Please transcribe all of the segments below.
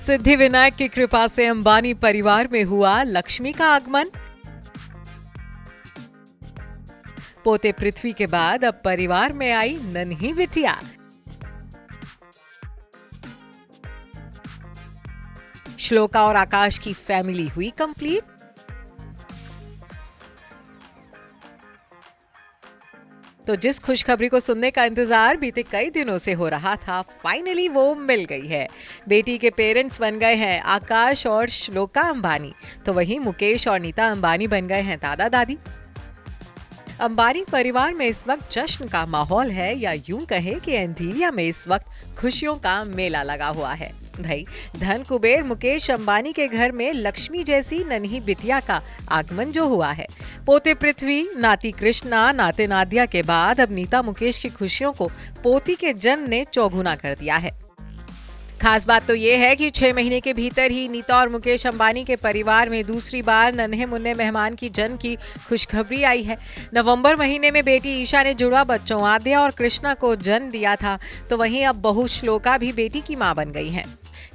सिद्धिविनायक की कृपा से अंबानी परिवार में हुआ लक्ष्मी का आगमन। पोते पृथ्वी के बाद अब परिवार में आई नन्ही बिटिया। श्लोका और आकाश की फैमिली हुई कंप्लीट। तो जिस खुशखबरी को सुनने का इंतजार बीते कई दिनों से हो रहा था, फाइनली वो मिल गई है। बेटी के पेरेंट्स बन गए हैं आकाश और श्लोका अंबानी, तो वहीं मुकेश और नीता अंबानी बन गए हैं दादा दादी। अंबानी परिवार में इस वक्त जश्न का माहौल है, या यूं कहे कि एंटीलिया में इस वक्त खुशियों का मेला लगा हुआ है। भाई, धन कुबेर मुकेश अंबानी के घर में लक्ष्मी जैसी नन्ही बिटिया का आगमन जो हुआ है। पोते पृथ्वी, नाती कृष्णा, नाते नादिया के बाद अब नीता मुकेश की खुशियों को पोती के जन्म ने चौगुना कर दिया है। खास बात तो ये है कि 6 महीने के भीतर ही नीता और मुकेश अंबानी के परिवार में दूसरी बार नन्हे मुन्ने मेहमान की जन्म की खुशखबरी आई है। नवंबर महीने में बेटी ईशा ने जुड़वा बच्चों आद्या और कृष्णा को जन्म दिया था, तो वहीं अब बहू श्लोका भी बेटी की मां बन गई हैं।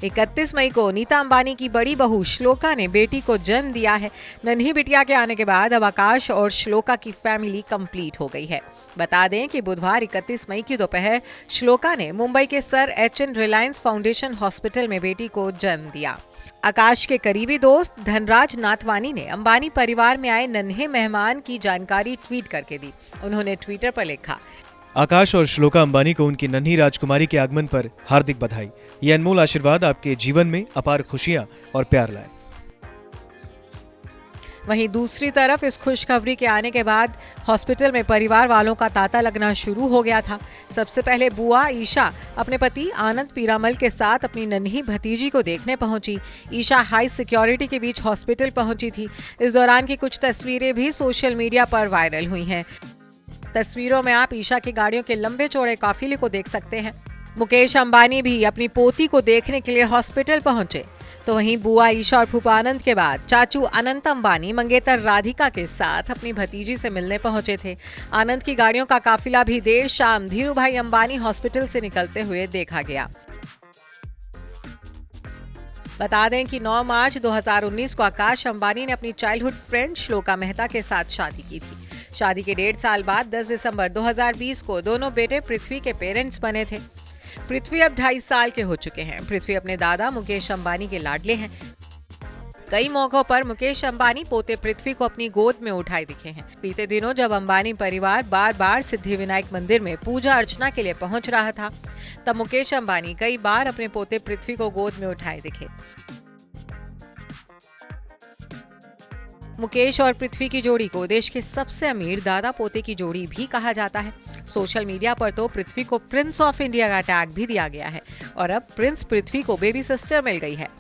31 मई को नीता अंबानी की बड़ी बहू श्लोका ने बेटी को जन्म दिया है। नन्ही बिटिया के आने के बाद अब आकाश और श्लोका की फैमिली कंप्लीट हो गई है। बता दें कि बुधवार 31 मई की दोपहर श्लोका ने मुंबई के sir H.N.. Reliance foundation hospital में बेटी को जन्म दिया। आकाश के करीबी दोस्त धनराज नाथवानी ने अंबानी परिवार में आए नन्हे मेहमान की जानकारी ट्वीट करके दी। उन्होंने ट्विटर पर लिखा, आकाश और श्लोका अंबानी को उनकी नन्ही राजकुमारी के आगमन पर हार्दिक बधाई। ये अनमोल आशीर्वाद आपके जीवन में अपार खुशियां और प्यार लाए। वहीं दूसरी तरफ इस खुशखबरी के आने के बाद हॉस्पिटल में परिवार वालों का तांता लगना शुरू हो गया था। सबसे पहले बुआ ईशा अपने पति आनंद पीरामल के साथ अपनी नन्ही भतीजी को देखने पहुंची। ईशा हाई सिक्योरिटी के बीच हॉस्पिटल पहुंची थी। इस दौरान की कुछ तस्वीरें भी सोशल मीडिया पर वायरल हुई हैं। तस्वीरों में आप ईशा की गाड़ियों के लंबे चौड़े काफिले को देख सकते हैं। मुकेश अंबानी भी अपनी पोती को देखने के लिए हॉस्पिटल पहुंचे, तो वहीं बुआ ईशा और फूफा आनंद के बाद चाचू अनंत अंबानी मंगेतर राधिका के साथ अपनी भतीजी से मिलने पहुंचे थे। आनंद की गाड़ियों का काफिला भी देर शाम धीरू भाई अंबानी हॉस्पिटल से निकलते हुए देखा गया। बता दें कि 9 मार्च 2019 को आकाश अंबानी ने अपनी चाइल्डहुड फ्रेंड श्लोका मेहता के साथ शादी की थी। शादी के 1.5 साल बाद 10 दिसंबर 2020 को दोनों बेटे पृथ्वी के पेरेंट्स बने थे। पृथ्वी अब 2.5 साल के हो चुके हैं। पृथ्वी अपने दादा मुकेश अंबानी के लाडले हैं। कई मौकों पर मुकेश अंबानी पोते पृथ्वी को अपनी गोद में उठाए दिखे हैं। बीते दिनों जब अंबानी परिवार बार बार सिद्धिविनायक मंदिर में पूजा अर्चना के लिए पहुंच रहा था, तब मुकेश अंबानी कई बार अपने पोते पृथ्वी को गोद में उठाए दिखे। मुकेश और पृथ्वी की जोड़ी को देश के सबसे अमीर दादा पोते की जोड़ी भी कहा जाता है। सोशल मीडिया पर तो पृथ्वी को प्रिंस ऑफ इंडिया का टैग भी दिया गया है और अब प्रिंस पृथ्वी को बेबी सिस्टर मिल गई है।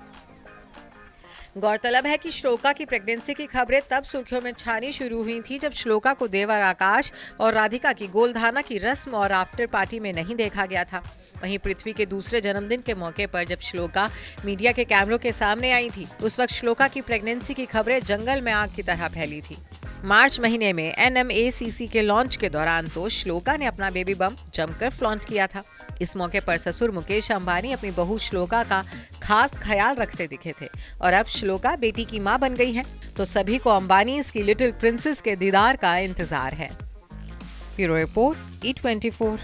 गौरतलब है कि श्लोका की प्रेगनेंसी की खबरें तब सुर्खियों में छानी शुरू हुई थी जब श्लोका को देवर आकाश और राधिका की गोलधाना की रस्म और आफ्टर पार्टी में नहीं देखा गया था। वहीं पृथ्वी के दूसरे जन्मदिन के मौके पर जब श्लोका मीडिया के कैमरों के सामने आई थी, उस वक्त श्लोका की प्रेगनेंसी की खबरें जंगल में आग की तरह फैली थी। मार्च महीने में NMACC के लॉन्च के दौरान तो श्लोका ने अपना बेबी बम जमकर फ्लॉन्ट किया था। इस मौके पर ससुर मुकेश अंबानी अपनी बहू श्लोका का खास ख्याल रखते दिखे थे और अब श्लोका बेटी की मां बन गई है, तो सभी को अंबानी की लिटिल प्रिंसेस के दीदार का इंतजार है। Bureau report E24।